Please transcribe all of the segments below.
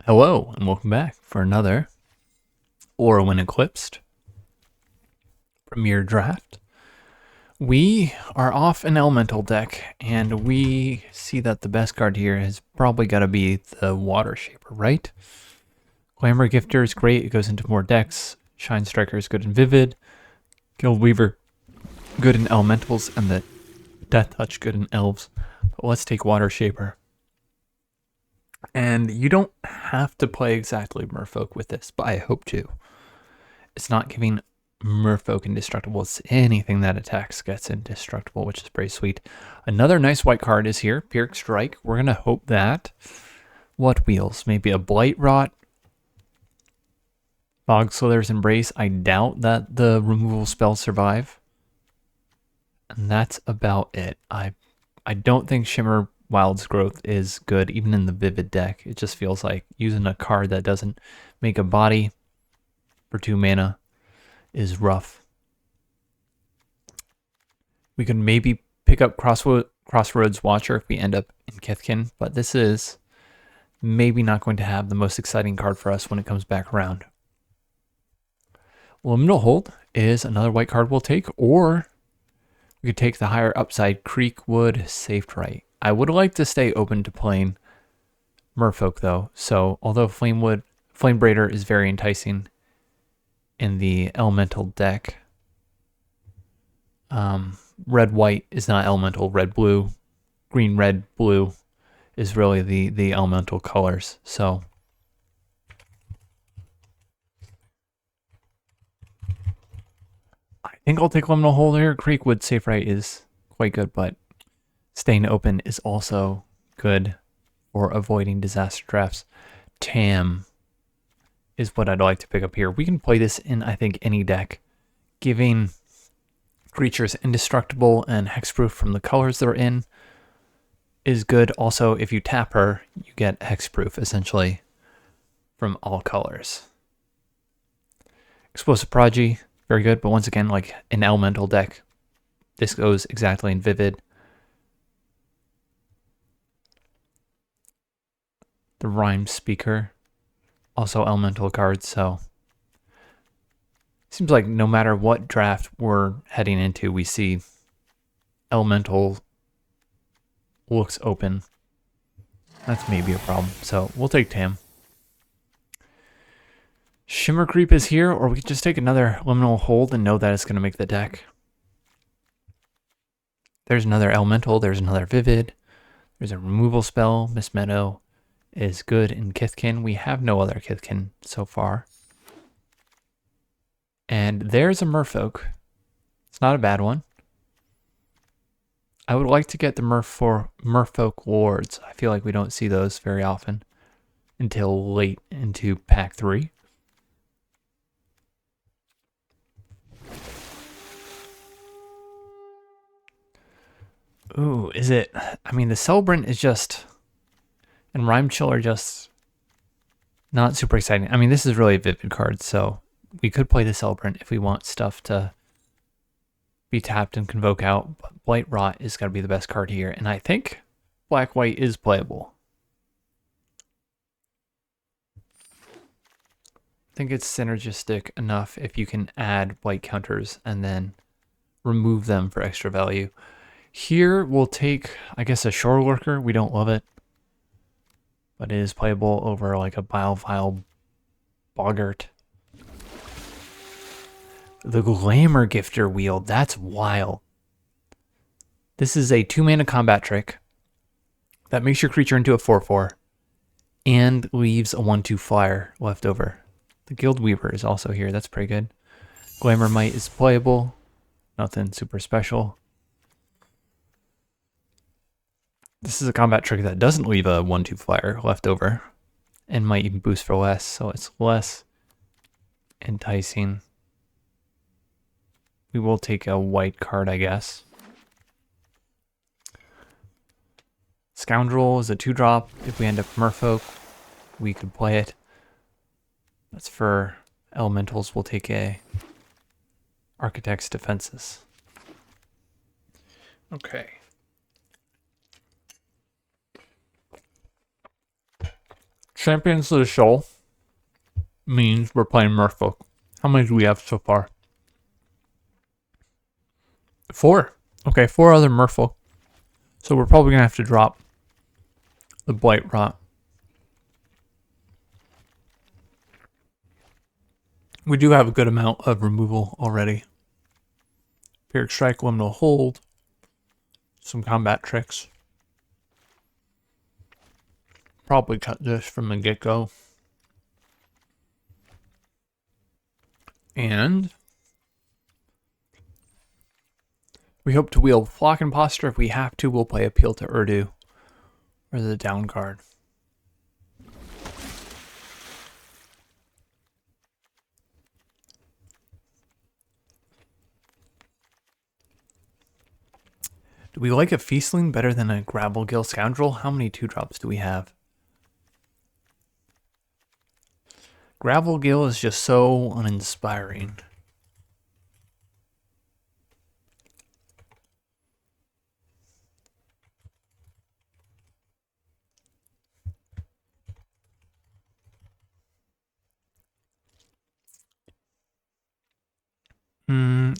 Hello, and welcome back for another Llorwyn Eclipsed Premier Draft. We are off an Elemental deck, and we see that the best card here has probably got to be the Water Shaper, right? Glamour Gifter is great, it goes into more decks. Shine Striker is good in Vivid. Guild Weaver, good in Elementals, and the Death Touch, good in Elves. But let's take Water Shaper. And you don't have to play exactly Merfolk with this, but I hope to. It's not giving Merfolk indestructible. It's anything that attacks gets indestructible, which is pretty sweet. Another nice white card is here, Pyrrhic Strike. We're going to hope that... What wheels? Maybe a Blight Rot? Bogslither's Embrace. I doubt that the removal spells survive. And that's about it. I don't think Shimmer Wild's Growth is good, even in the Vivid deck. It just feels like using a card that doesn't make a body for 2 mana is rough. We could maybe pick up Crossroads Watcher if we end up in Kithkin, but this is maybe not going to have the most exciting card for us when it comes back around. Liminal Hold is another white card we'll take, or we could take the higher upside Creekwood Safe Right. I would like to stay open to playing Merfolk though, so although Flamebraider is very enticing in the elemental deck, red-white is not elemental, red-blue, green-red-blue is really the elemental colors, so I think I'll take Liminal Hold here. Creekwood Safe Right is quite good, but staying open is also good for avoiding disaster drafts. Tam is what I'd like to pick up here. We can play this in, I think, any deck. Giving creatures indestructible and hexproof from the colors they're in is good. Also, if you tap her, you get hexproof, essentially, from all colors. Explosive Prodigy, very good, but once again, like an elemental deck, this goes exactly in Vivid. The Rhyme Speaker, also elemental cards, so seems like no matter what draft we're heading into, we see elemental looks open. That's maybe a problem, so we'll take Tam. Shimmer Creep is here, or we could just take another Liminal Hold and know that it's going to make the deck. There's another elemental, there's another Vivid, there's a removal spell. Miss Meadow is good in Kithkin. We have no other Kithkin so far. And there's a Merfolk. It's not a bad one. I would like to get the Merfolk Lords. I feel like we don't see those very often until late into pack 3. Ooh, is it? I mean, the Celebrant is just... and Rhyme Chill are just not super exciting. I mean, this is really a Vivid card, so we could play the Celebrant if we want stuff to be tapped and convoke out. But Blight Rot is got to be the best card here, and I think Black-White is playable. I think it's synergistic enough if you can add white counters and then remove them for extra value. Here we'll take, I guess, a Shore Lurker. We don't love it, but it is playable over like a Bilevile Boggart. The Glamour Gifter wheel, that's wild. This is a 2-mana combat trick that makes your creature into a 4/4 and leaves a 1/2 flyer left over. The Guild Weaver is also here, that's pretty good. Glamour Might is playable, nothing super special. This is a combat trick that doesn't leave a 1/2 flyer left over and might even boost for less, so it's less enticing. We will take a white card, I guess. Scoundrel is a 2-drop. If we end up Merfolk, we could play it. That's for elementals. We'll take a Architect's Defenses. Okay. Champions of the Shoal means we're playing Merfolk. How many do we have so far? 4. Okay, 4 other Merfolk. So we're probably going to have to drop the Blight Rot. We do have a good amount of removal already. Pyrrhic Strike, Liminal Hold. Some combat tricks. Probably cut this from the get-go. And we hope to wield Flock and Posture. If we have to, we'll play Appeal to Urdu or the down card. Do we like a Feastling better than a Gravelgill Scoundrel? How many 2-drops do we have? Gravelgill is just so uninspiring.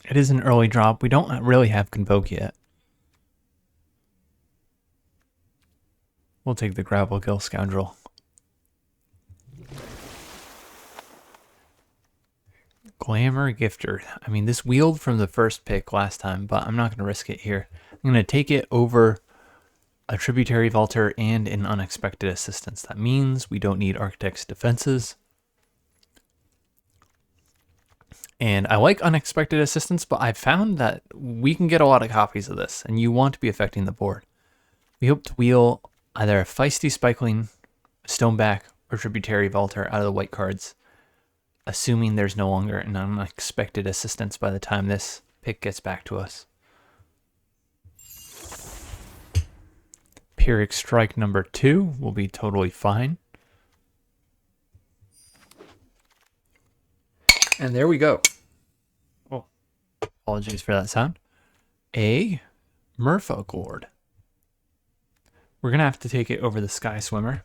It is an early drop. We don't really have Convoke yet. We'll take the Gravelgill Scoundrel. Glamour Gifter. I mean, this wheeled from the first pick last time, but I'm not going to risk it here. I'm going to take it over a Tributary Vaulter and an Unexpected Assistance. That means we don't need Architect's Defenses. And I like Unexpected Assistance, but I've found that we can get a lot of copies of this, and you want to be affecting the board. We hope to wheel either a Feisty Spikeling, a Stoneback, or Tributary Vaulter out of the white cards, assuming there's no longer an Unexpected Assistance by the time this pick gets back to us. Pyrrhic Strike number 2 will be totally fine. And there we go. Oh, apologies for that sound. A Merfolk Lord. We're going to have to take it over the Sky Swimmer.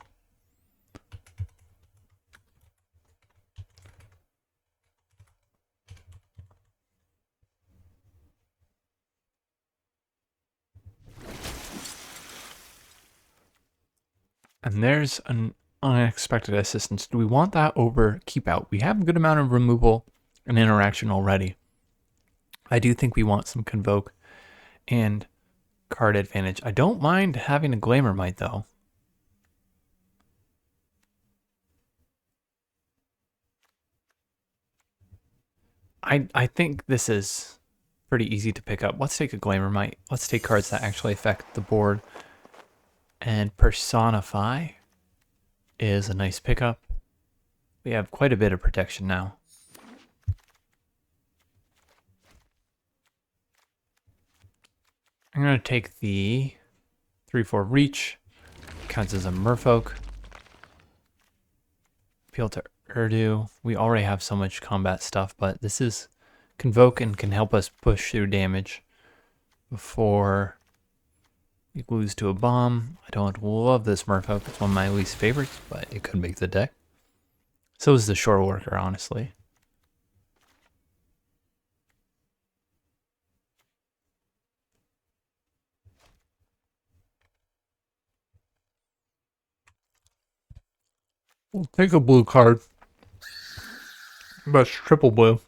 And there's an Unexpected Assistance. Do we want that over Keep Out? We have a good amount of removal and interaction already. I do think we want some Convoke and card advantage. I don't mind having a Glamour Might, though. I think this is pretty easy to pick up. Let's take a Glamour Might. Let's take cards that actually affect the board. And Personify is a nice pickup. We have quite a bit of protection now. I'm going to take the 3/4 Reach. Counts as a Merfolk. Appeal to Urdu. We already have so much combat stuff, but this is Convoke and can help us push through damage before we lose to a bomb. I don't love this Merfolk. It's one of my least favorites, but it could make the deck. So is the Shore Worker, honestly. We'll take a blue card. But it's triple blue.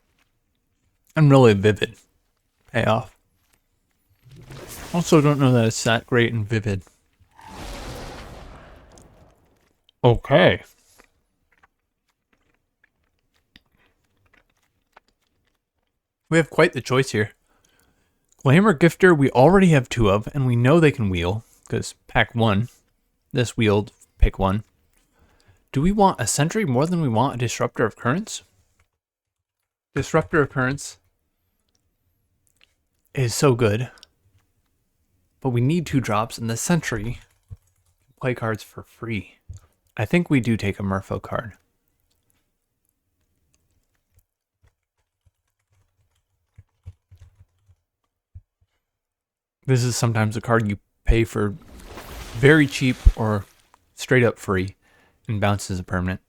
And really vivid payoff. Also don't know that it's that great and vivid. Okay. We have quite the choice here. Glamour Gifter we already have 2 of, and we know they can wheel, because pack 1, this wheeled, pick 1. Do we want a Sentry more than we want a Disruptor of Currents? Disruptor of Currents is so good, but we need 2 drops, and the Sentry can play cards for free. I think we do take a Merfolk card. This is sometimes a card you pay for very cheap or straight up free, And bounce is a permanent.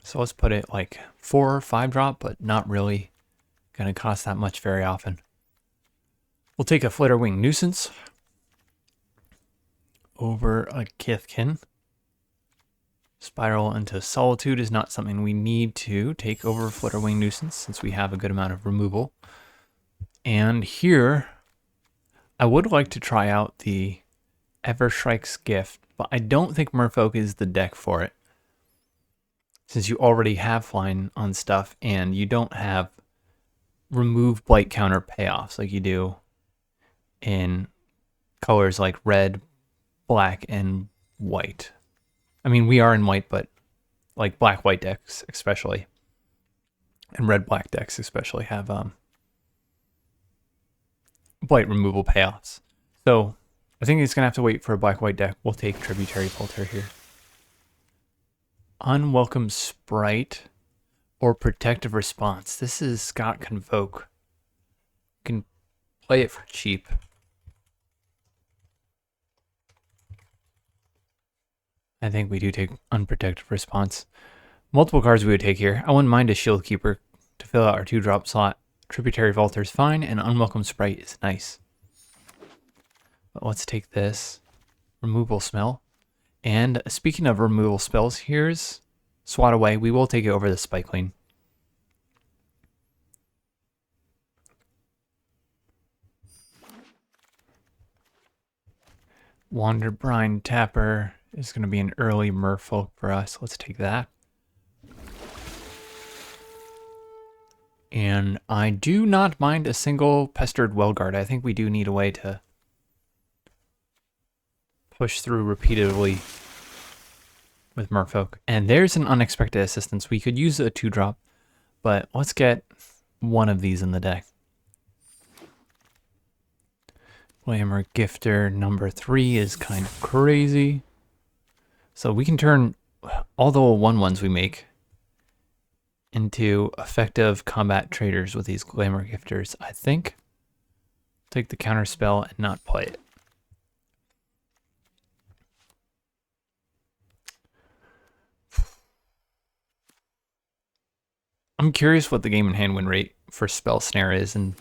So let's put it like 4 or 5 drop, but not really gonna cost that much very often. We'll take a Flitterwing Nuisance over a Kithkin. Spiral into Solitude is not something we need to take over Flitterwing Nuisance since we have a good amount of removal. And here, I would like to try out the Everstrike's Gift, but I don't think Merfolk is the deck for it. Since you already have flying on stuff and you don't have remove blight counter payoffs like you do in colors like red, black, and white. I mean, we are in white, but like black-white decks especially, and red-black decks especially have blight removal payoffs. So I think it's going to have to wait for a black-white deck. We'll take Tributary Filter here. Unwelcome Sprite or Protective Response. This is Scott Convoke. You can play it for cheap. I think we do take Unprotected Response. Multiple cards we would take here. I wouldn't mind a Shield Keeper to fill out our 2-drop slot. Tributary Vaulter is fine, and Unwelcome Sprite is nice. But let's take this. Removal Smell. And speaking of removal spells, here's Swat Away. We will take it over the Spikeling. Wanderbrine Tapper is going to be an early Merfolk for us. Let's take that. And I do not mind a single Pestered Wellguard. I think we do need a way to push through repeatedly with Merfolk. And there's an Unexpected Assistance. We could use a 2-drop, but let's get one of these in the deck. Glamour Gifter number 3 is kind of crazy. So we can turn all the 1/1s we make into effective combat traders with these Glamour Gifters. I think take the counter spell and not play it. I'm curious what the game in hand win rate for Spell Snare is in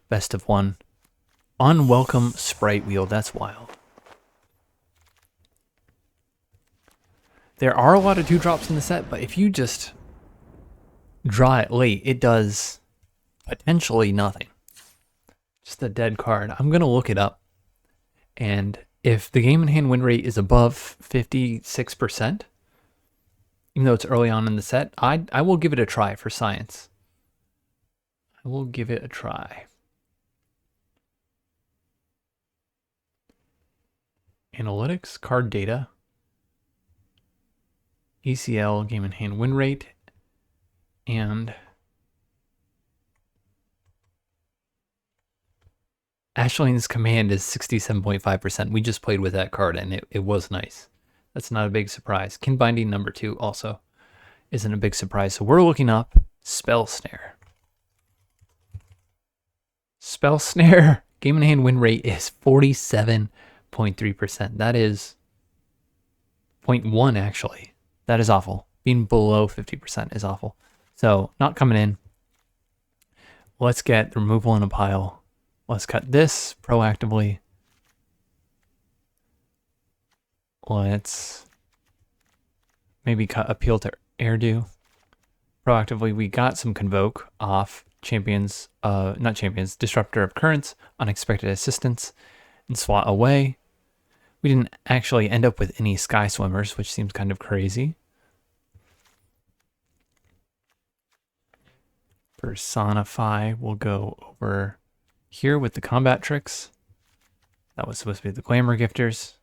best of 1. Unwelcome Sprite Wheel, that's wild. There are a lot of 2-drops in the set, but if you just draw it late, it does potentially nothing. Just a dead card. I'm going to look it up. And if the game in hand win rate is above 56%, even though it's early on in the set, I will give it a try for science. I will give it a try. Analytics, card data, ECL, game in hand win rate, and Ashleen's Command is 67.5%. We just played with that card and it was nice. That's not a big surprise. Kin Binding number 2 also isn't a big surprise. So we're looking up Spell Snare. Spell Snare game in hand win rate is 47.3%. That is 0.1 actually. That is awful. Being below 50% is awful. So not coming in. Let's get the removal in a pile. Let's cut this proactively. Let's maybe cut Appeal to Airdo. Proactively, we got some Convoke off Champions, not Champions, Disruptor of Currents, Unexpected Assistance, and Swat Away. We didn't actually end up with any Sky Swimmers, which seems kind of crazy. Personify will go over here with the combat tricks. That was supposed to be the Glamour Gifters.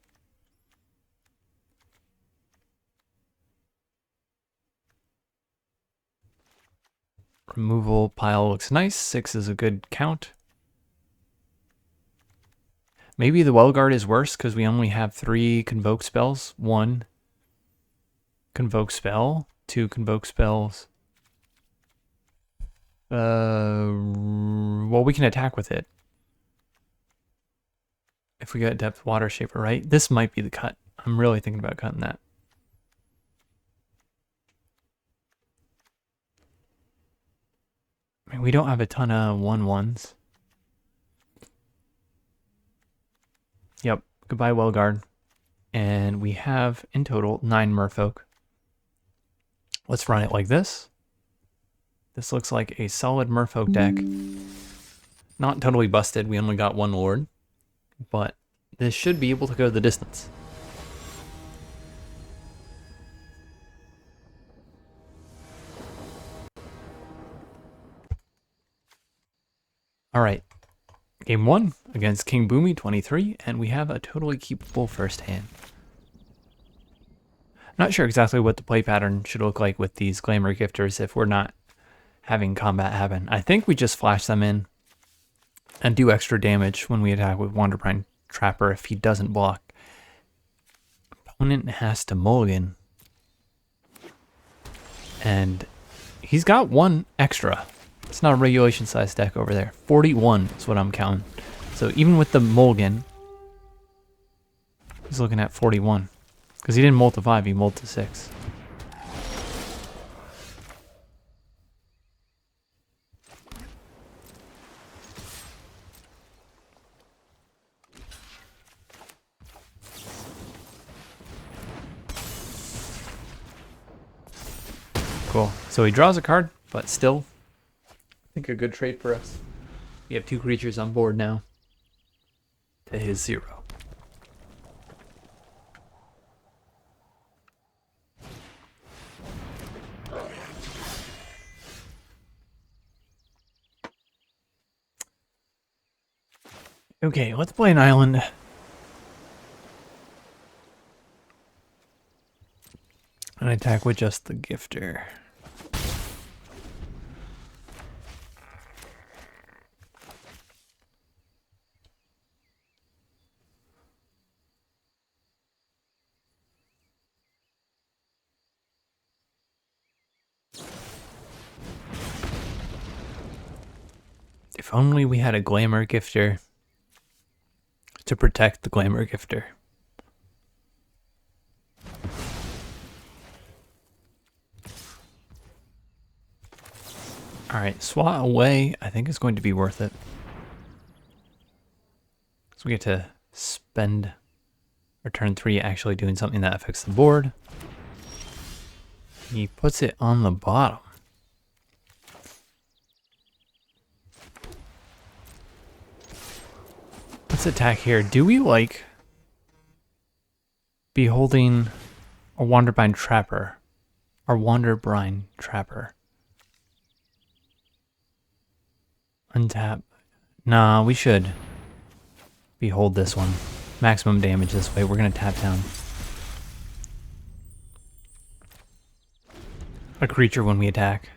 Removal pile looks nice. 6 is a good count. Maybe the Wellguard is worse because we only have 3 Convoke spells. 1 Convoke spell, 2 Convoke spells. Well, we can attack with it. If we get Depth Water Shaper right, this might be the cut. I'm really thinking about cutting that. I mean, we don't have a ton of 1/1s. Yep. Goodbye, Wellguard. And we have, in total, 9 merfolk. Let's run it like this. This looks like a solid merfolk deck. Not totally busted. We only got 1 lord. But this should be able to go the distance. All right. Game 1 against King Boomy 23, and we have a totally keepable first hand. Not sure exactly what the play pattern should look like with these Glamour Gifters if we're not having combat happen. I think we just flash them in and do extra damage when we attack with Wanderbrine Trapper if he doesn't block. Opponent has to mulligan. And he's got 1 extra. It's not a regulation size deck over there. 41 is what I'm counting. So even with the mulligan, he's looking at 41. Because he didn't molt to 5, he molt to 6. Cool. So he draws a card, but still, I think a good trade for us. We have 2 creatures on board now to his 0. Okay, let's play an island. And attack with just the gifter. If only we had a Glamour Gifter to protect the Glamour Gifter. Alright, swat away. I think it's going to be worth it. So we get to spend our turn 3 actually doing something that affects the board. He puts it on the bottom. Let's attack here. Do we like beholding a Wanderbrine Trapper? Or Wanderbrine Trapper? Untap. Nah, we should behold this one. Maximum damage this way. We're going to tap down a creature when we attack.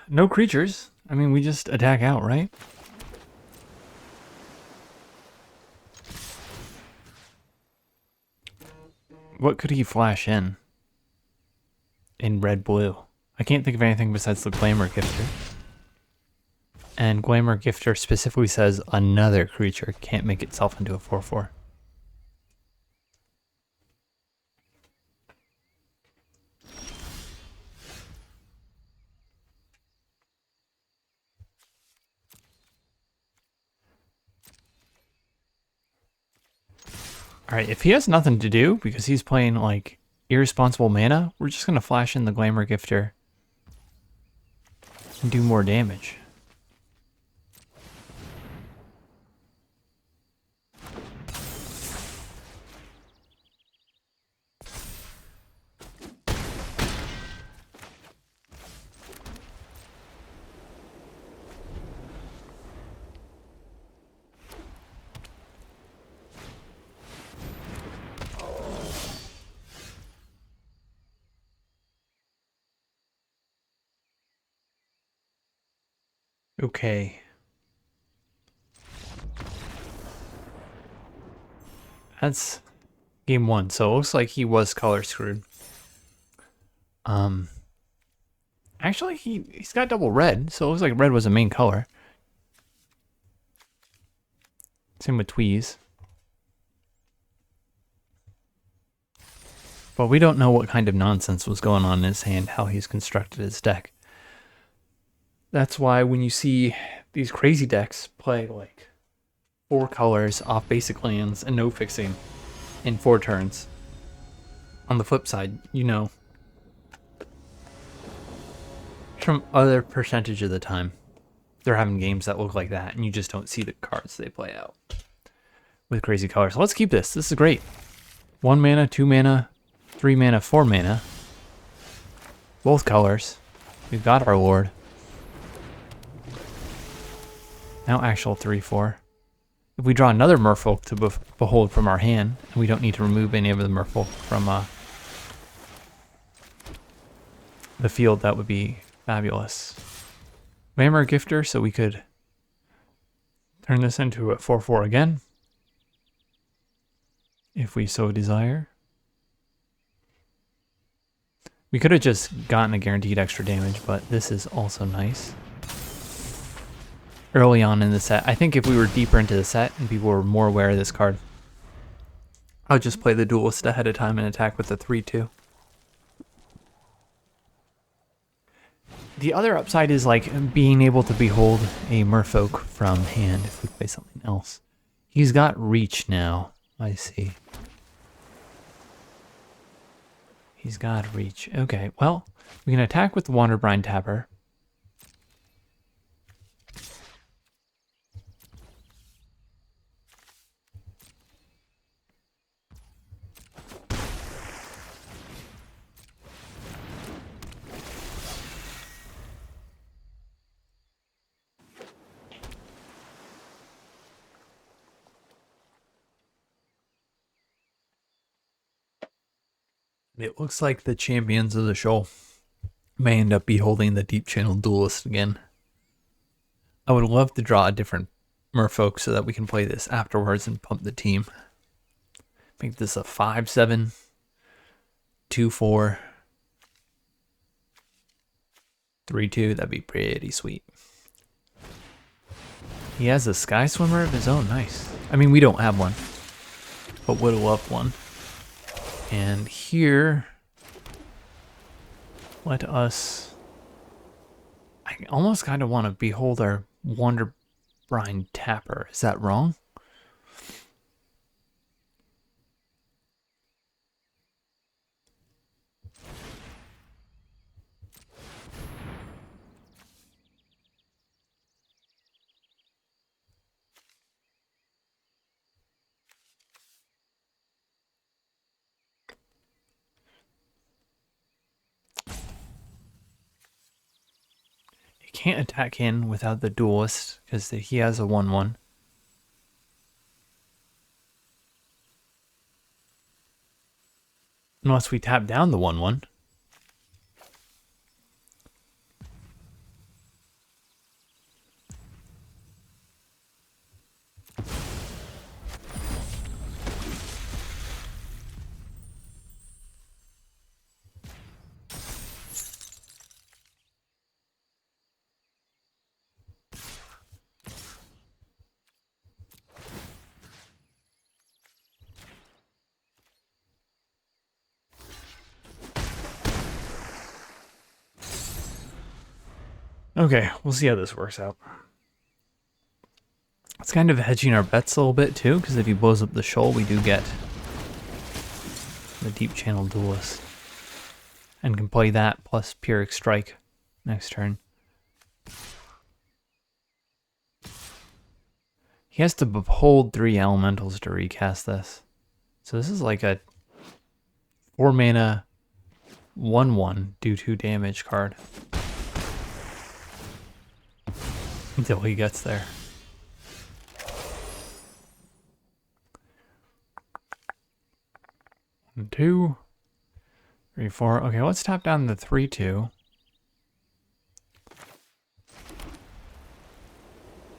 No creatures. I mean, we just attack out, right? What could he flash in? In red-blue. I can't think of anything besides the Glamour Gifter. And Glamour Gifter specifically says another creature can't make itself into a 4/4. Alright, if he has nothing to do, because he's playing, like, irresponsible mana, we're just going to flash in the Glamour Gifter and do more damage. Okay. That's game one. So it looks like he was color screwed. Actually, he's got double red, so it looks like red was the main color. Same with Tweez. But we don't know what kind of nonsense was going on in his hand, how he's constructed his deck. That's why when you see these crazy decks play like 4 colors off basic lands and no fixing in 4 turns, on the flip side, you know, from other percentage of the time, they're having games that look like that, and you just don't see the cards they play out with crazy colors. So let's keep this. This is great. 1 mana, 2 mana, 3 mana, 4 mana. Both colors. We've got our Lord. Now actual 3/4. If we draw another Merfolk to behold from our hand, and we don't need to remove any of the Merfolk from the field, that would be fabulous. Whammer Gifter, so we could turn this into a 4/4 again, if we so desire. We could have just gotten a guaranteed extra damage, but this is also nice. Early on in the set, I think if we were deeper into the set and people were more aware of this card, I would just play the Duelist ahead of time and attack with the 3/2. The other upside is like being able to behold a Merfolk from hand if we play something else. He's got reach now, I see. He's got reach. Okay, well, we can attack with the Wanderbrine Tapper. It looks like the champions of the show may end up beholding the Deep Channel Duelist again. I would love to draw a different Merfolk so that we can play this afterwards and pump the team. Make this a 5/7, 2/4, 3/2. That'd be pretty sweet. He has a Sky Swimmer of his own. Nice. I mean, we don't have one, but would have loved one. And here, let us... I almost kind of want to behold our Wanderbrine Tapper. Is that wrong? Can't attack in without the Duelist because he has a 1/1. Unless we tap down the 1/1. Okay, we'll see how this works out. It's kind of hedging our bets a little bit too, because if he blows up the shoal, we do get the Deep Channel Duelist. And can play that plus Pyrrhic Strike next turn. He has to behold 3 elementals to recast this. So this is like a 4 mana 1/1 do 2 damage card. Until he gets there. And 2, 3, 4. Okay, let's tap down the 3/2.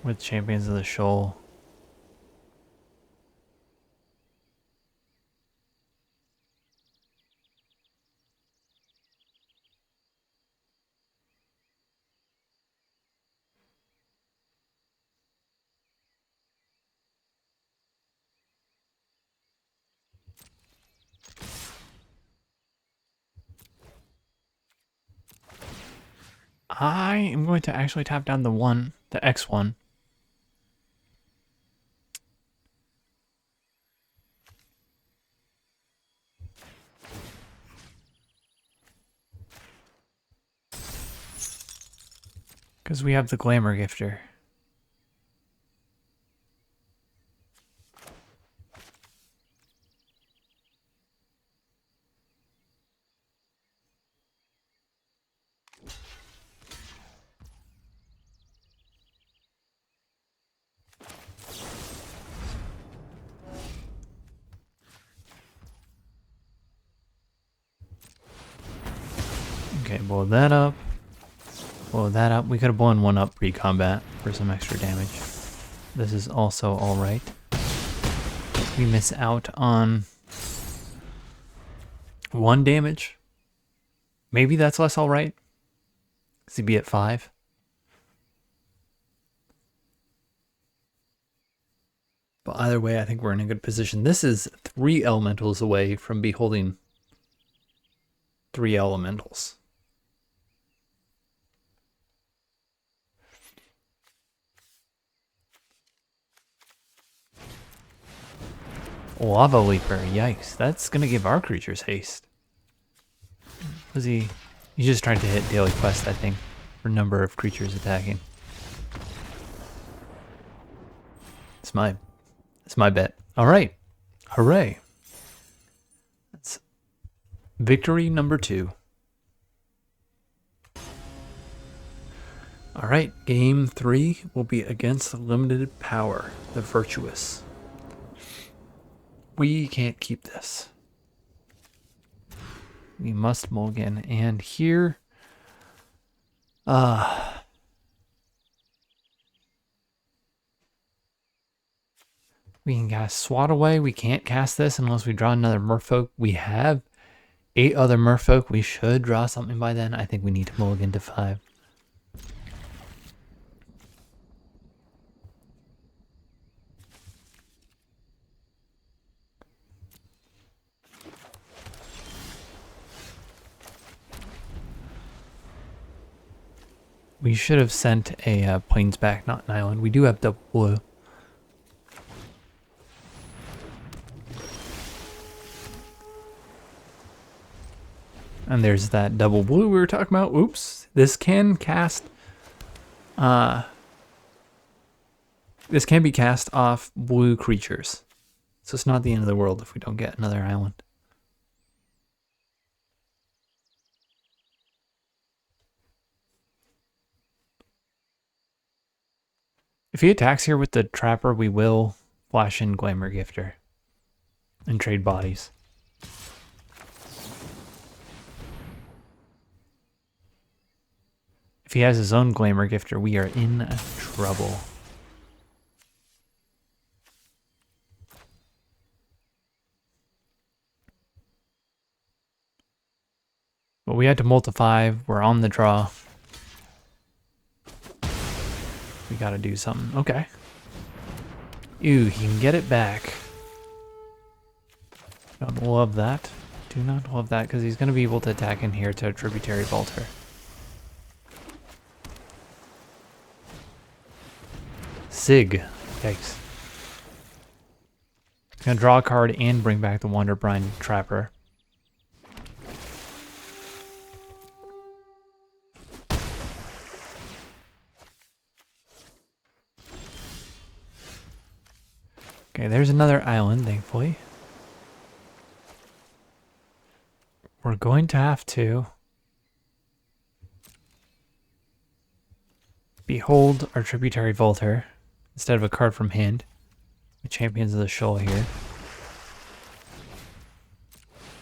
with Champions of the Shoal. I am going to actually tap down the X1. Because we have the Glamour Gifter. Okay, blow that up. Blow that up. We could have blown one up pre-combat for some extra damage. This is also alright. We miss out on 1 damage. Maybe that's less alright. Because he'd be at 5. But either way, I think we're in a good position. This is 3 elementals away from beholding 3 elementals. Lava Leaper, yikes. That's gonna give our creatures haste. Was he just tried to hit daily quest, I think, for number of creatures attacking. It's my bet. Alright. Hooray. That's victory number 2. Alright, game 3 will be against Limited Power, the Virtuous. We can't keep this. We must mulligan. And here... we can cast Swat Away. We can't cast this unless we draw another Merfolk. We have 8 other Merfolk. We should draw something by then. I think we need to mulligan to 5. We should have sent a plains back, not an island. We do have double blue. And there's that double blue we were talking about. Oops. This can cast... this can be cast off blue creatures. So it's not the end of the world if we don't get another island. If he attacks here with the Trapper, we will flash in Glamour Gifter and trade bodies. If he has his own Glamour Gifter, we are in trouble. But we had to multiply. We're on the draw. We gotta do something. Okay. Ew, he can get it back. Don't love that. Do not love that, because he's going to be able to attack in here to a Tributary Vaulter. Sig. Yikes. Gonna draw a card and bring back the Wonderbrine Trapper. Okay, there's another island, thankfully. We're going to have to behold our Tributary Vaulter instead of a card from hand. The Champions of the Shoal here.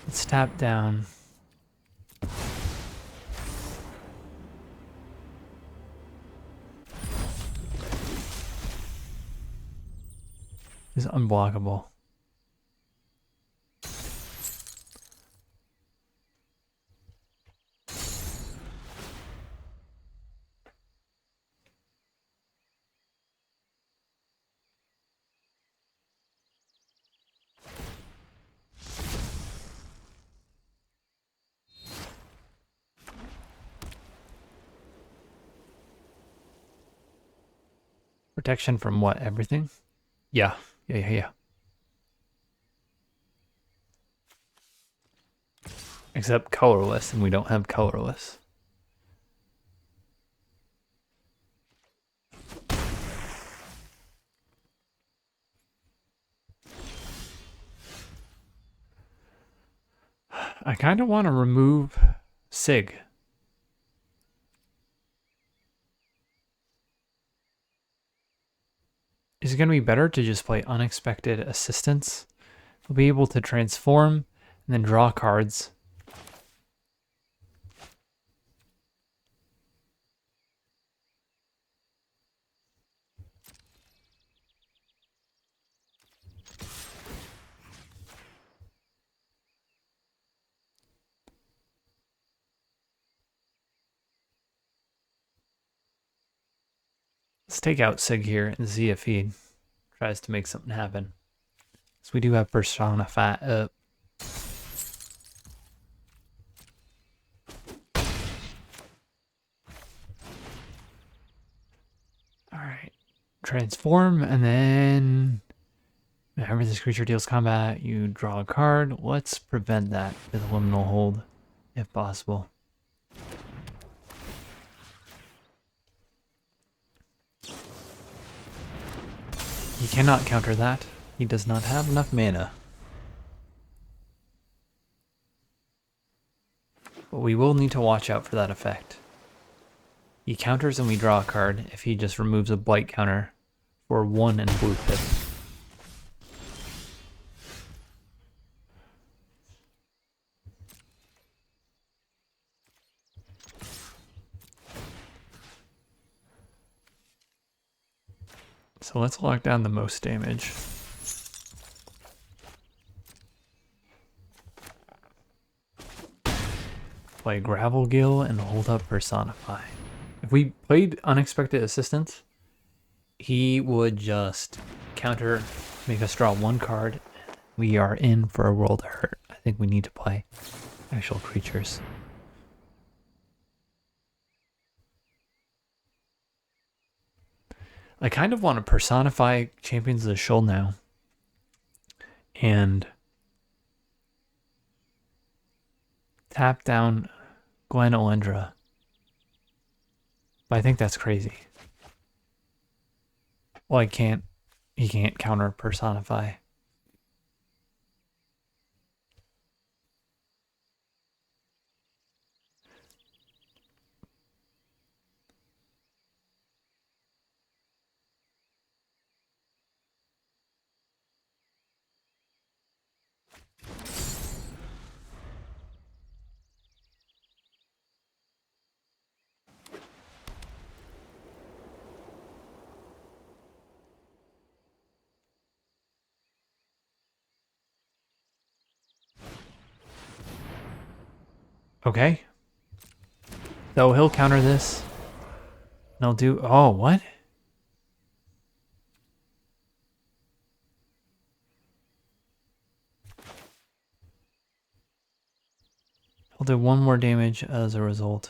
Let's tap down. He's unblockable. Protection from what? Everything? Yeah. Yeah. Except colorless, and we don't have colorless. I kind of want to remove Sig. Is it going to be better to just play Unexpected Assistance? We'll be able to transform and then draw cards. Let's take out Sig here and see if he tries to make something happen. So we do have Personify up. Alright. Transform, and then whenever this creature deals combat, you draw a card. Let's prevent that with Liminal Hold, if possible. He cannot counter that. He does not have enough mana. But we will need to watch out for that effect. He counters and we draw a card if he just removes a blight counter for 1 and blue pip. So let's lock down the most damage. Play Gravel Gill and hold up Personify. If we played Unexpected Assistance, he would just counter, make us draw 1 card. We are in for a World of Hurt. I think we need to play actual creatures. I kind of want to personify Champions of the Shoal now. And tap down Glen Olendra. But I think that's crazy. Well, he can't counter personify. Okay. So he'll counter this. And I'll do... Oh, what? He'll do 1 more damage as a result.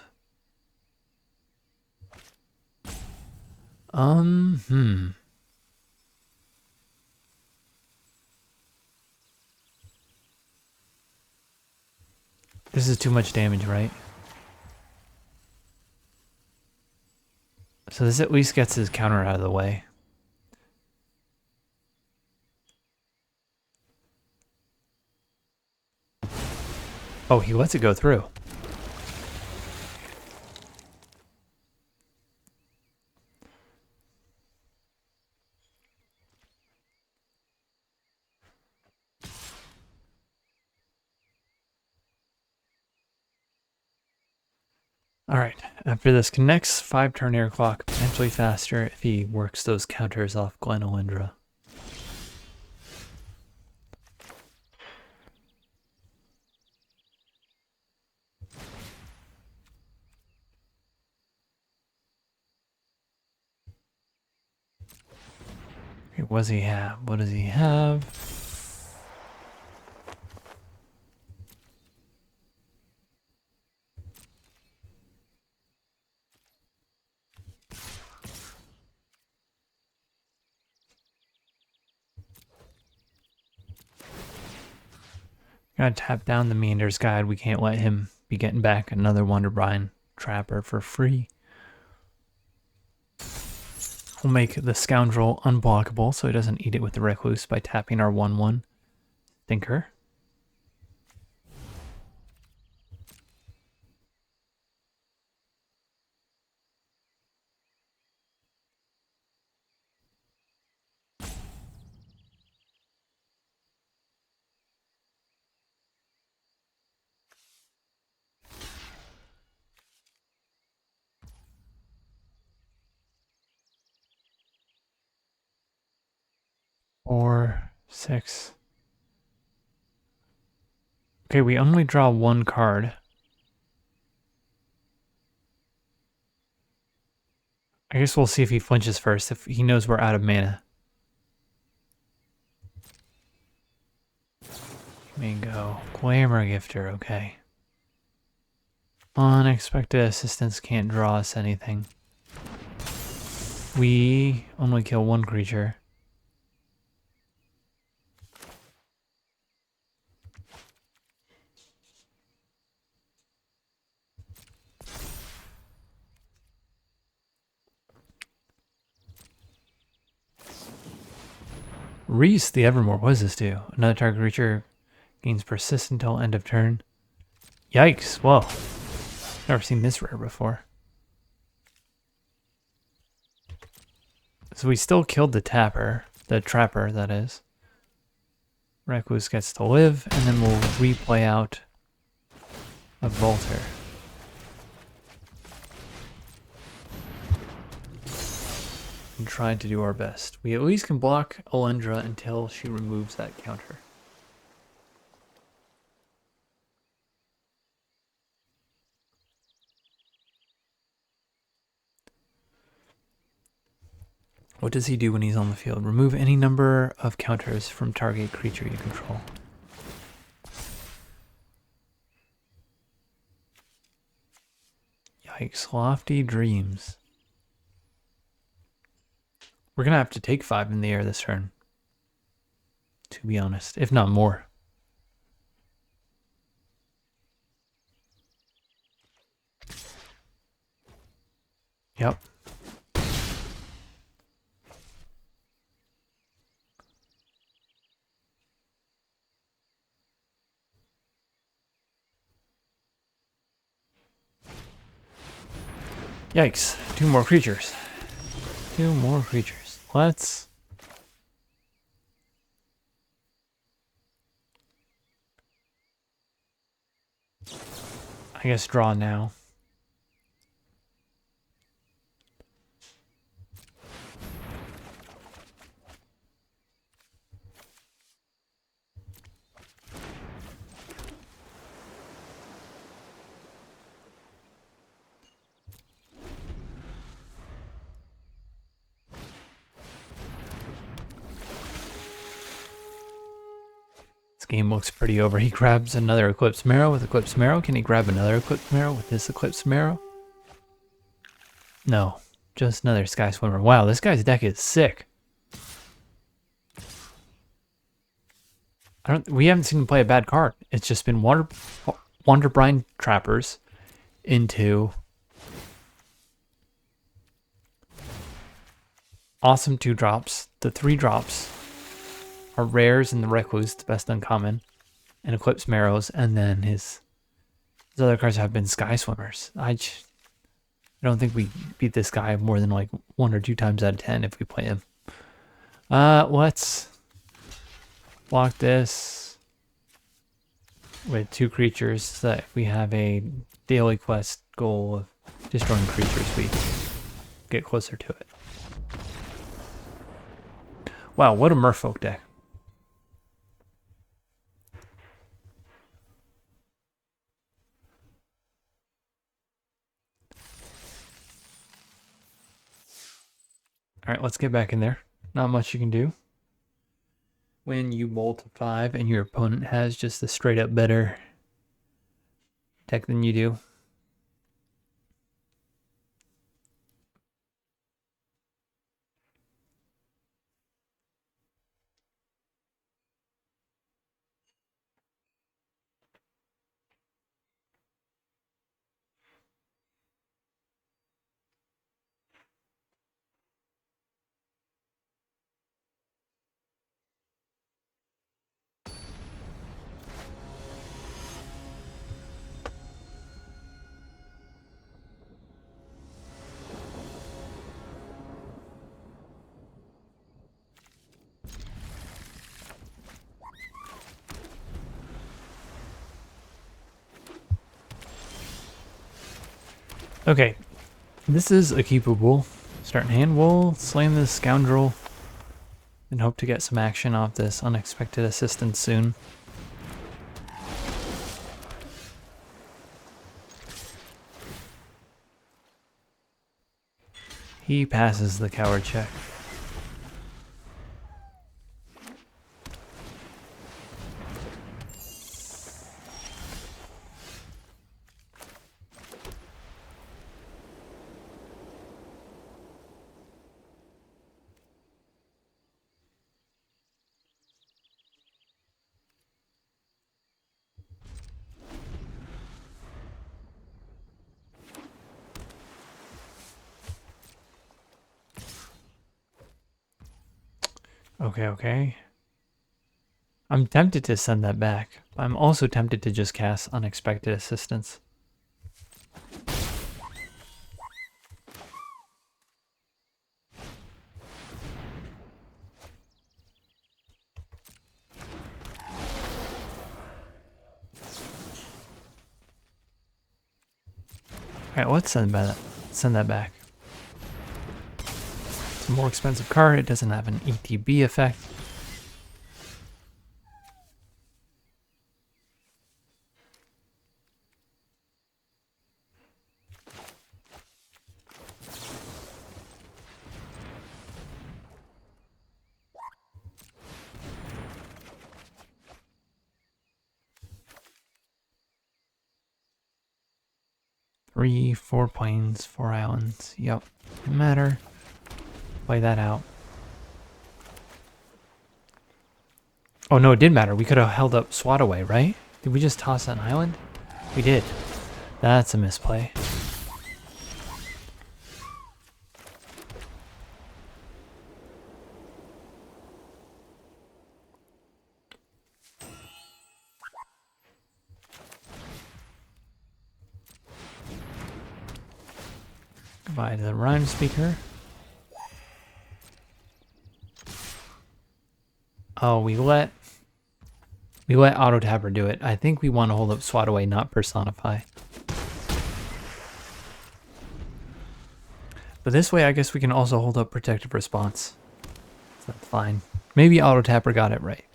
This is too much damage, right? So this at least gets his counter out of the way. Oh, he lets it go through. Alright, after this connects, 5-turn air clock, potentially faster if he works those counters off Glen Olendra. Okay, what does he have? What does he have? Gotta tap down the Meander's Guide. We can't let him be getting back another Wonderbrine Trapper for free. We'll make the Scoundrel unblockable so he doesn't eat it with the Recluse by tapping our 1/1 Thinker. Four, 6. Okay, we only draw one card. I guess we'll see if he flinches first, if he knows we're out of mana. Mango. Glamour Gifter, okay. Unexpected assistance can't draw us anything. We only kill one creature. Reese the Evermore, what does this do? Another target creature gains persist until end of turn. Yikes, whoa. Never seen this rare before. So we still killed the Trapper, that is. Recluse gets to live, and then we'll replay out a Volter. And try to do our best. We at least can block Alendra until she removes that counter. What does he do when he's on the field? Remove any number of counters from target creature you control. Yikes, Lofty Dreams. We're going to have to take 5 in the air this turn, to be honest, if not more. Yep. Yikes, 2 more creatures. 2 more creatures. Let's... I guess draw now. This game looks pretty over. He grabs another Eclipsed Marrow with Eclipsed Marrow. Can he grab another Eclipsed Marrow with this Eclipsed Marrow? No, just another Sky Swimmer. Wow, this guy's deck is sick. We haven't seen him play a bad card. It's just been Wonderbrine Trappers into awesome 2-drops. The 3-drops are rares and the Recluse, the best uncommon, and Eclipse Marrows, and then his other cards have been Sky Swimmers. I don't think we beat this guy more than like 1 or 2 times out of 10 if we play him. Let's block this with 2 creatures so that if we have a daily quest goal of destroying creatures, we get closer to it. Wow, what a Merfolk deck. All right, let's get back in there. Not much you can do. When you bolt a 5 and your opponent has just a straight up better deck than you do. Okay, this is a keepable. Starting hand, we'll slam this scoundrel and hope to get some action off this unexpected assistance soon. He passes the coward check. Okay. I'm tempted to send that back, but I'm also tempted to just cast unexpected assistance. Alright, let's send that back. It's a more expensive card, it doesn't have an ETB effect. Three, 4 planes, 4 islands. Yep, doesn't matter. Play that out. Oh no, it did matter. We could have held up SWAT away, right? Did we just toss an island? We did. That's a misplay. Goodbye to the rhyme speaker. Oh, we let Auto Tapper do it. I think we want to hold up SWAT away, not personify. But this way, I guess we can also hold up Protective Response. So that's fine. Maybe Auto Tapper got it right.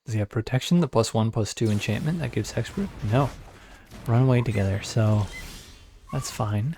Does he have protection? The +1/+2 enchantment that gives hexproof? No. Run away together, so that's fine.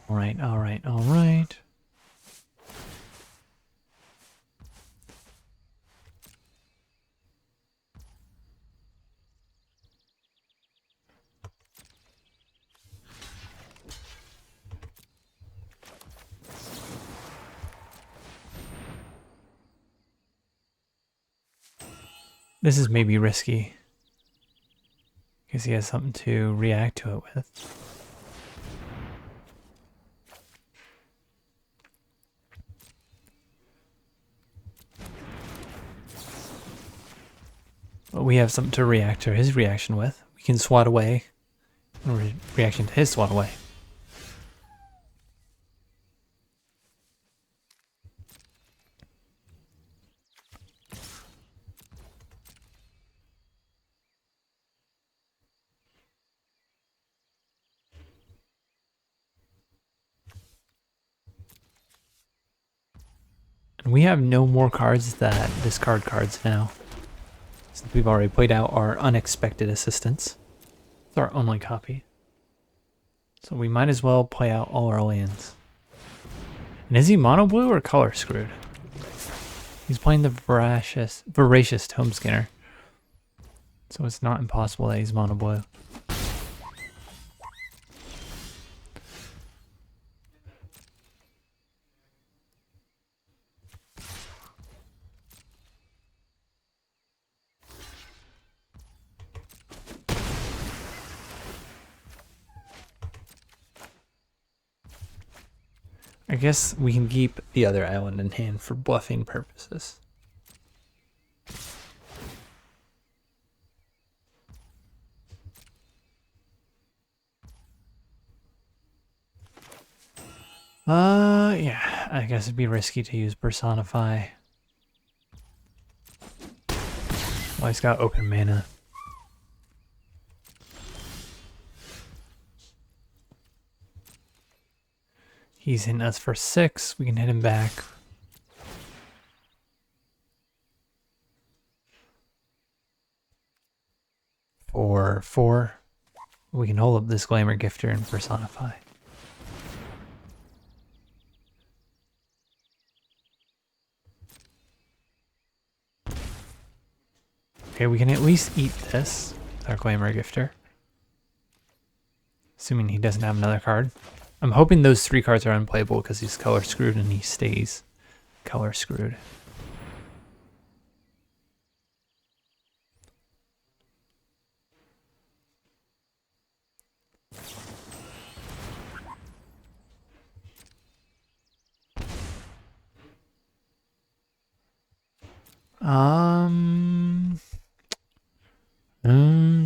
All right. This is maybe risky, because he has something to react to it with. But we have something to react to his reaction with. We can swat away. Reaction to his swat away. And we have no more cards that discard cards now, since we've already played out our unexpected assistance. It's our only copy. So we might as well play out all our lands. And is he mono blue or color screwed? He's playing the voracious Tome Skinner. So it's not impossible that he's mono blue. I guess we can keep the other island in hand for bluffing purposes. Yeah, I guess it'd be risky to use Personify. Well, he's got open mana. He's hitting us for 6. We can hit him back. For 4. We can hold up this Glamour Gifter and Personify. Okay, we can at least eat this with our Glamour Gifter. Assuming he doesn't have another card. I'm hoping those 3 cards are unplayable because he's color screwed and he stays color screwed.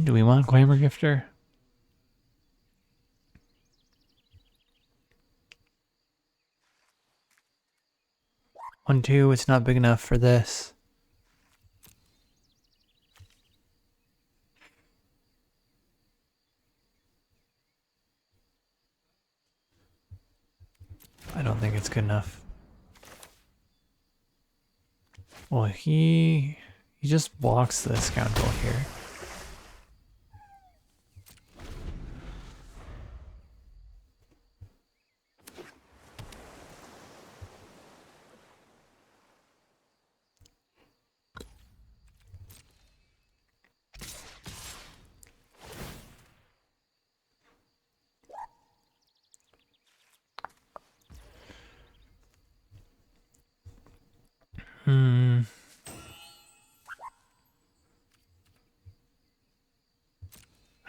Do we want Glamour Gifter? One, two, it's not big enough for this. I don't think it's good enough. Well, he just blocks the scoundrel here.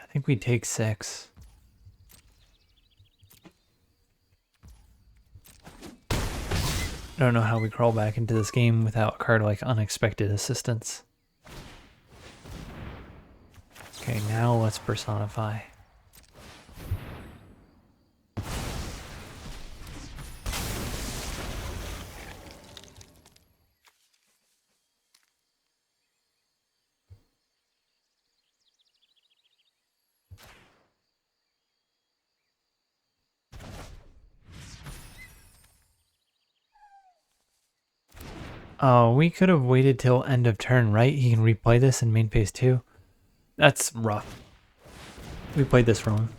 I think we take 6. I don't know how we crawl back into this game without a card like Unexpected Assistance. Okay, now let's Personify. Oh, we could have waited till end of turn, right? He can replay this in main phase 2. That's rough. We played this wrong.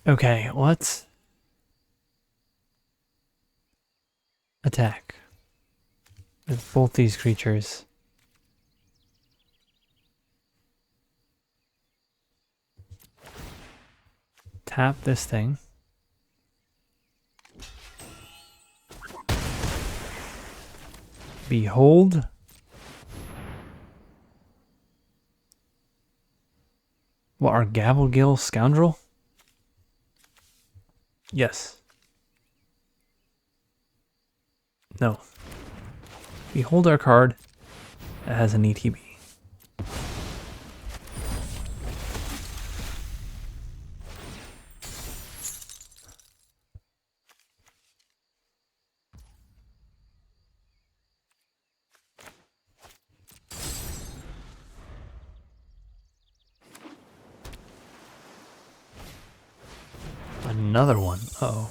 Okay, let's attack with both these creatures. Tap this thing. Behold. What, our Gavelgill Scoundrel? Yes. No. Behold our card that has an ETB. Another one. Uh-oh.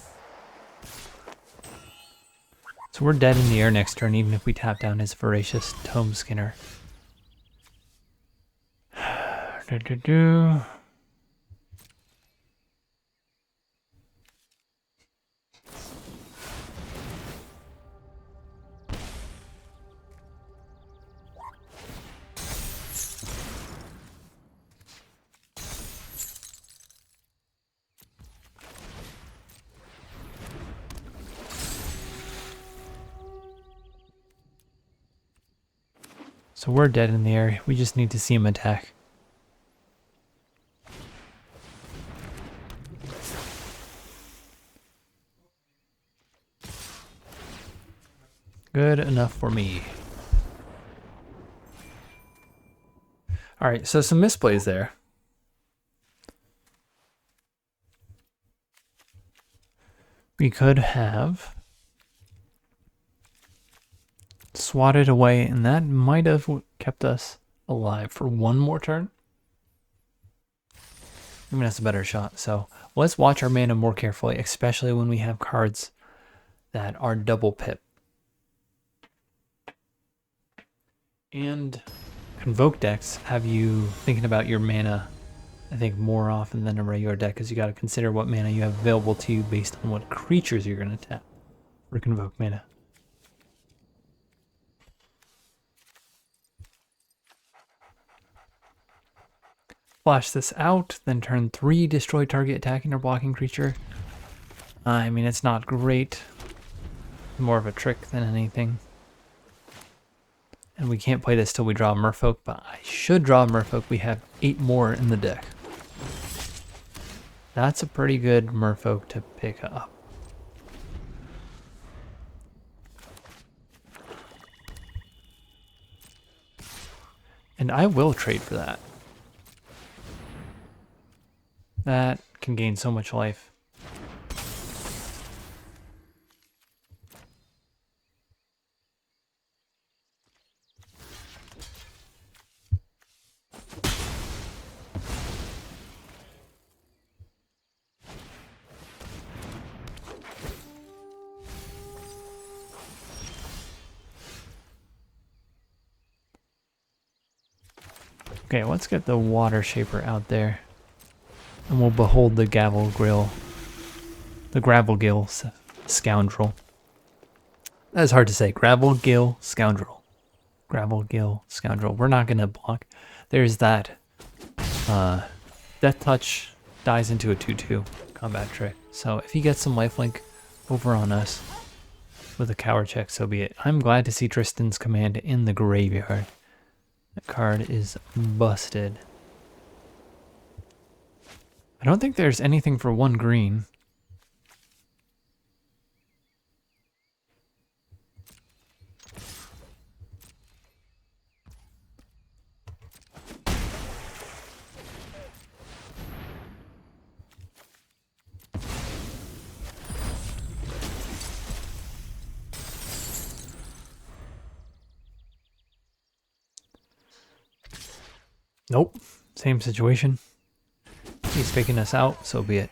So we're dead in the air next turn, even if we tap down his Voracious Tome Skinner. So we're dead in the air. We just need to see him attack. Good enough for me. Alright, so some misplays there. We could have swatted away, and that might have kept us alive for one more turn. I mean, that's a better shot. So let's watch our mana more carefully, especially when we have cards that are double pip. And Convoke decks have you thinking about your mana, I think, more often than a regular deck, because you got to consider what mana you have available to you based on what creatures you're going to tap for Convoke mana. Flash this out, then turn 3, destroy target attacking or blocking creature. I mean, it's not great. More of a trick than anything. And we can't play this till we draw a Merfolk, but I should draw a Merfolk. We have 8 more in the deck. That's a pretty good Merfolk to pick up. And I will trade for that. That can gain so much life. Okay, let's get the Water Shaper out there. And we'll behold the Gravelgill Scoundrel. That's hard to say. Gravelgill Scoundrel. Gravelgill Scoundrel. We're not going to block. There's that Death Touch dies into a 2/2 combat trick. So if he gets some lifelink over on us with a coward check, so be it. I'm glad to see Tristan's Command in the graveyard. That card is busted. I don't think there's anything for 1 green. Nope, same situation. He's faking us out, so be it.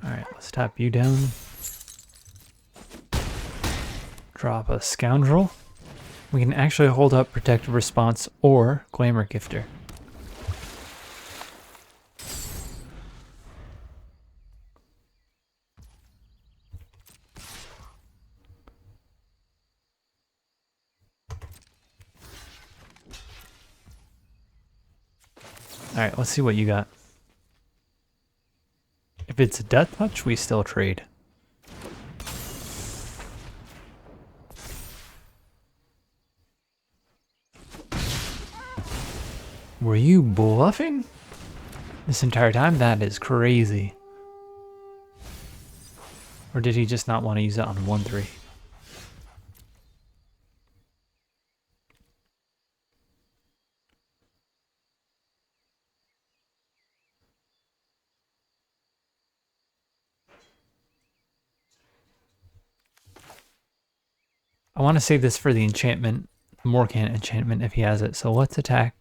Alright, let's tap you down. Drop a Scoundrel. We can actually hold up Protective Response or Glamour Gifter. Alright, let's see what you got. If it's a Death Touch, we still trade. Were you bluffing this entire time? That is crazy. Or did he just not want to use it on 1/3? I want to save this for the enchantment, the Morcant enchantment if he has it. So let's attack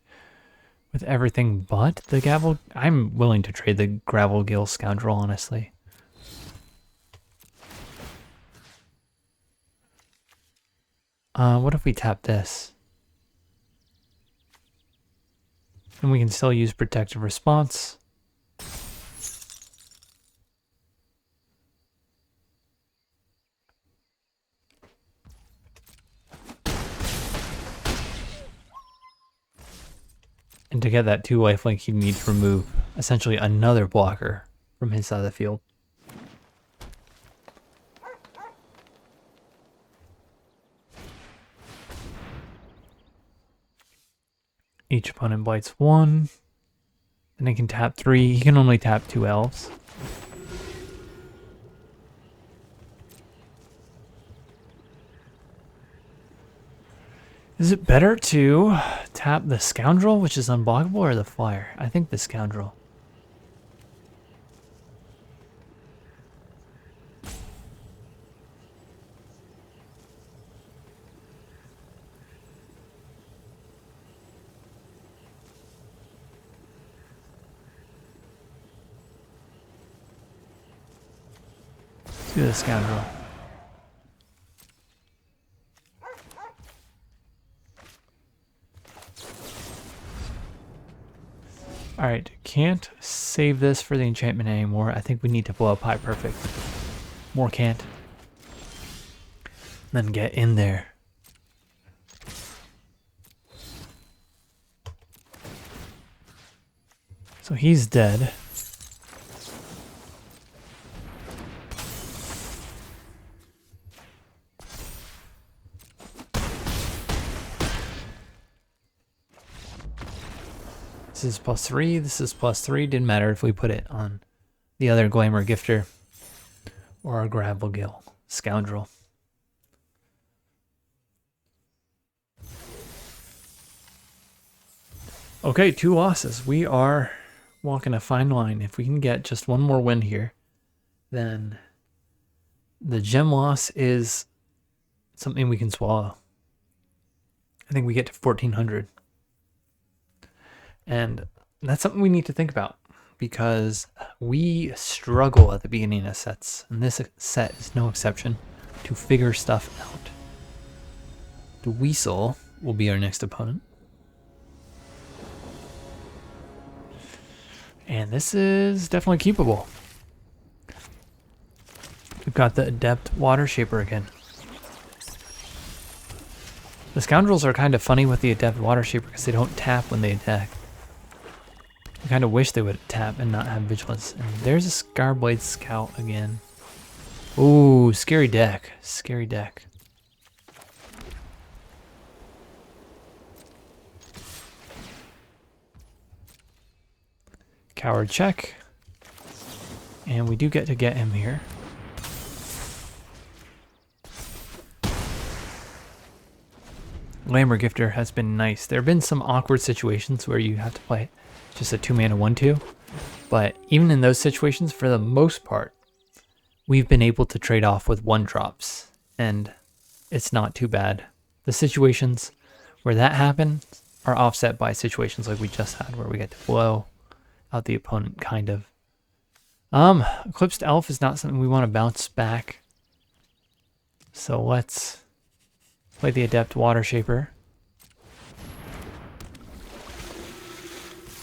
with everything but the Gavel. I'm willing to trade the Gravel Gill Scoundrel, honestly. What if we tap this? And we can still use Protective Response. And to get that 2 lifelink, he'd need to remove essentially another blocker from his side of the field. Each opponent bites 1. Then he can tap 3. He can only tap 2 elves. Is it better to tap the Scoundrel, which is unblockable, or the Flyer? I think the Scoundrel. Let's do the Scoundrel. Alright, can't save this for the enchantment anymore. I think we need to blow up High Perfect. More can't. Then get in there. So he's dead. This is +3, this is +3. Didn't matter if we put it on the other Glamour Gifter or our Gravel Gill Scoundrel. Okay, 2 losses. We are walking a fine line. If we can get just one more win here, then the gem loss is something we can swallow. I think we get to 1400. And that's something we need to think about because we struggle at the beginning of sets, and this set is no exception, to figure stuff out. The Weasel will be our next opponent. And this is definitely keepable. We've got the Adept Water Shaper again. The Scoundrels are kind of funny with the Adept Water Shaper because they don't tap when they attack. I kind of wish they would tap and not have Vigilance. And there's a Scarblade Scout again. Ooh, scary deck. Scary deck. Coward check. And we do get to get him here. Glamour Gifter has been nice. There have been some awkward situations where you have to play just a 2-mana 1/2, but even in those situations, for the most part, we've been able to trade off with 1-drops, and it's not too bad. The situations where that happens are offset by situations like we just had, where we get to blow out the opponent, kind of. Eclipsed Elf is not something we want to bounce back, so let's play the Adept Water Shaper.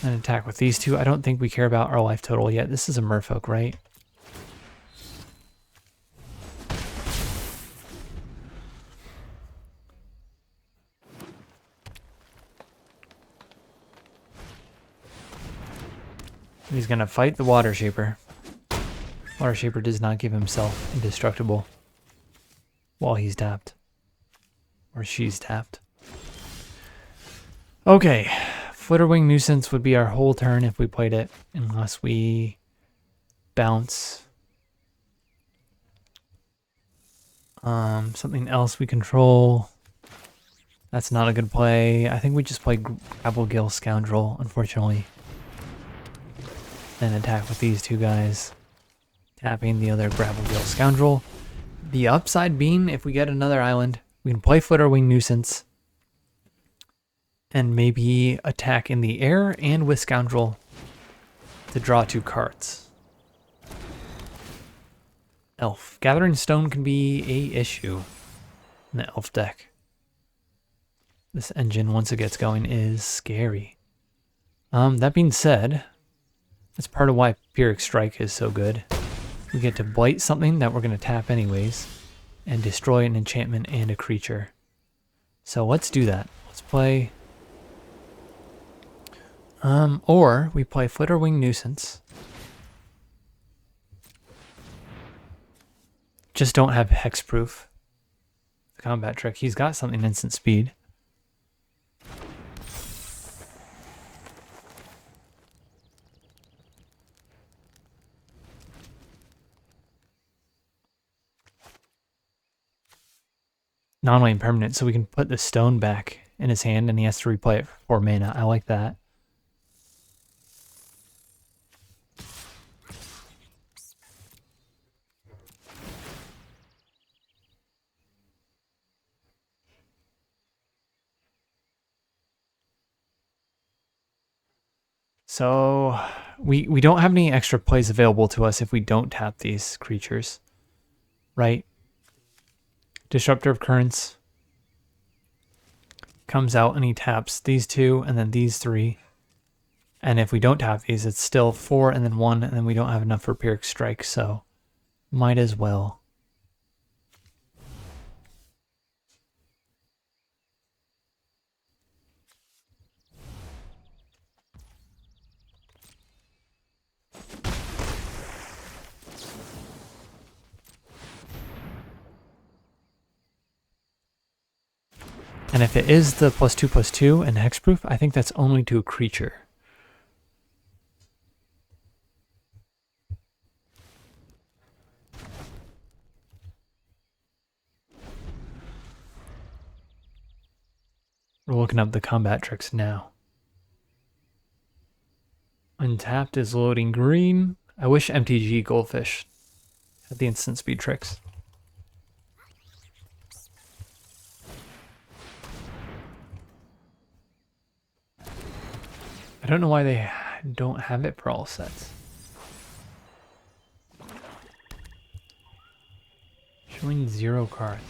And attack with these 2. I don't think we care about our life total yet. This is a Merfolk, right? He's going to fight the Water Shaper. Water Shaper does not give himself indestructible while he's tapped. Or she's tapped. Okay. Flitterwing Nuisance would be our whole turn if we played it, unless we bounce. Something else we control. That's not a good play. I think we just play Gravel Gill Scoundrel, unfortunately. Then attack with these 2 guys. Tapping the other Gravel Gill Scoundrel. The upside being, if we get another island, We can play Flitterwing Nuisance and maybe attack in the air and with Scoundrel to draw 2 cards. Elf. Gathering Stone can be a issue in the Elf deck. This engine, once it gets going, is scary. That being said, that's part of why Pyrrhic Strike is so good. We get to blight something that we're going to tap anyways and destroy an enchantment and a creature. So let's do that. Let's play... or we play Flitterwing Nuisance. Just don't have hexproof. The combat trick. He's got something instant speed. Non-white permanent, so we can put the stone back in his hand and he has to replay it for 4 mana. I like that. So we don't have any extra plays available to us if we don't tap these creatures, right? Disruptor of Currents comes out and he taps these 2 and then these 3. And if we don't tap these, it's still 4 and then 1, and then we don't have enough for Pyrrhic Strike, so might as well. And if it is the +2/+2 and hexproof, I think that's only to a creature. We're looking up the combat tricks now. Untapped is loading green. I wish MTG Goldfish had the instant speed tricks. I don't know why they don't have it for all sets. Showing 0 cards.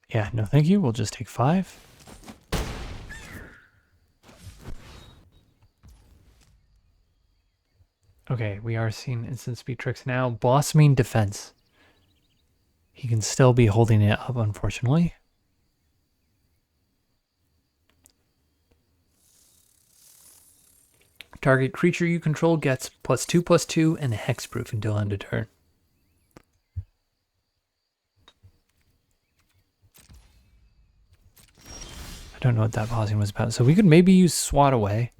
Yeah, no thank you. We'll just take 5. Okay, we are seeing instant speed tricks now. Blossoming Defense. He can still be holding it up, unfortunately. Target creature you control gets +2/+2 and hexproof until end of turn. I don't know what that pausing was about. So we could maybe use Swat Away.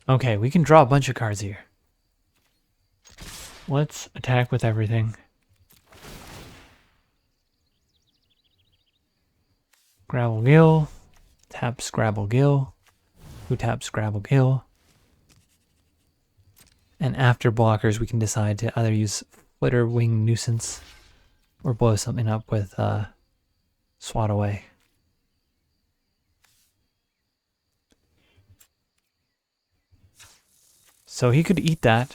Okay, we can draw a bunch of cards here. Let's attack with everything. Gravel Gill. Taps Gravel Gill. Who taps Gravel Gill? And after blockers, we can decide to either use Flitterwing Nuisance or blow something up with Swat Away. So he could eat that.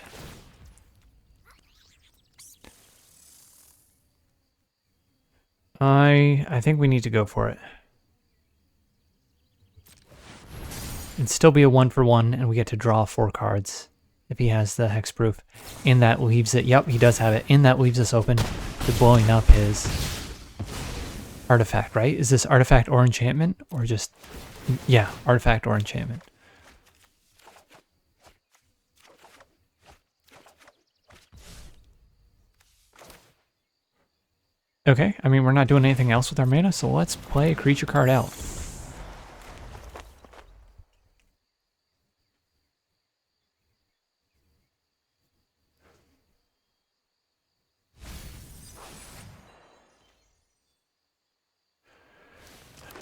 I think we need to go for it. It'd still be a 1-for-1, and we get to draw 4 cards if he has the hexproof. And that leaves it, yep, he does have it. And that leaves us open to blowing up his artifact, right? Is this artifact or enchantment? Or just, yeah, artifact or enchantment. Okay, I mean, we're not doing anything else with our mana, so let's play a creature card out.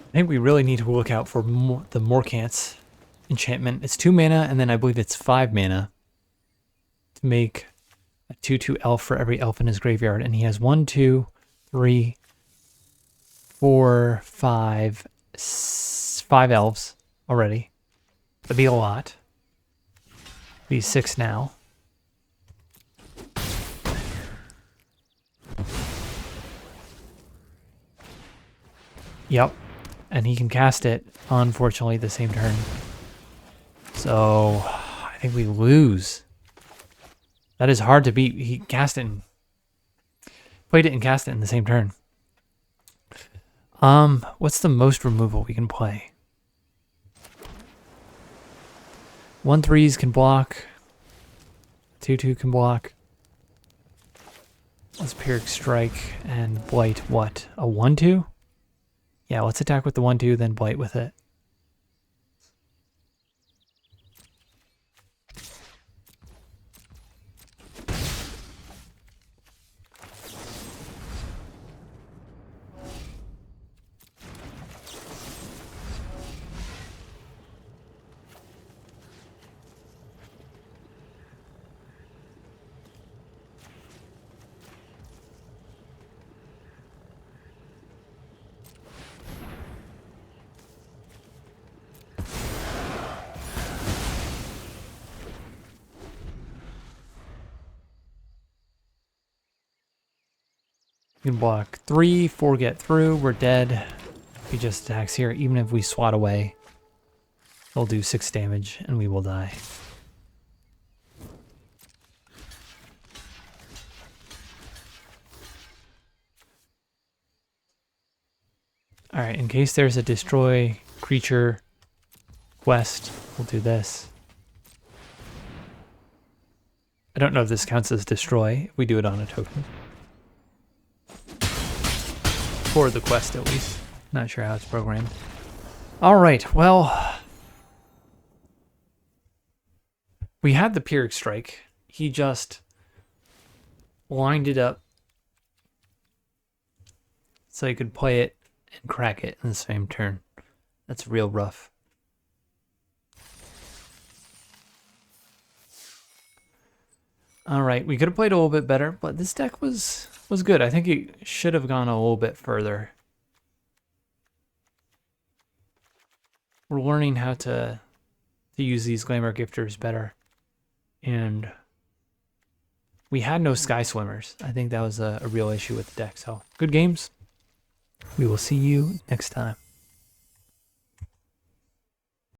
I think we really need to look out for the Morkant's enchantment. It's 2 mana, and then I believe it's 5 mana to make a 2/2 elf for every elf in his graveyard. And he has 1, 2, 3, 4, 5, 5 elves already. That'd be a lot. Be 6 now. Yep. And he can cast it, unfortunately, the same turn. So, I think we lose. That is hard to beat. He cast it and played it and cast it in the same turn. What's the most removal we can play? 1/3s can block. 2/2 can block. Let's Pyrrhic Strike and Blight what? A 1/2? Yeah, let's attack with the 1/2, then Blight with it. You can block 3, 4 get through, we're dead. He just attacks here, even if we swat away. He'll do 6 damage and we will die. Alright, in case there's a destroy creature quest, we'll do this. I don't know if this counts as destroy if we do it on a token. For the quest, at least. Not sure how it's programmed. Alright, well... we had the Pyrrhic Strike. He just lined it up so he could play it and crack it in the same turn. That's real rough. Alright, we could have played a little bit better, but this deck was good. I think it should have gone a little bit further. We're learning how to use these Glamour Gifters better. And we had no Sky Swimmers. I think that was a real issue with the deck. So, good games. We will see you next time.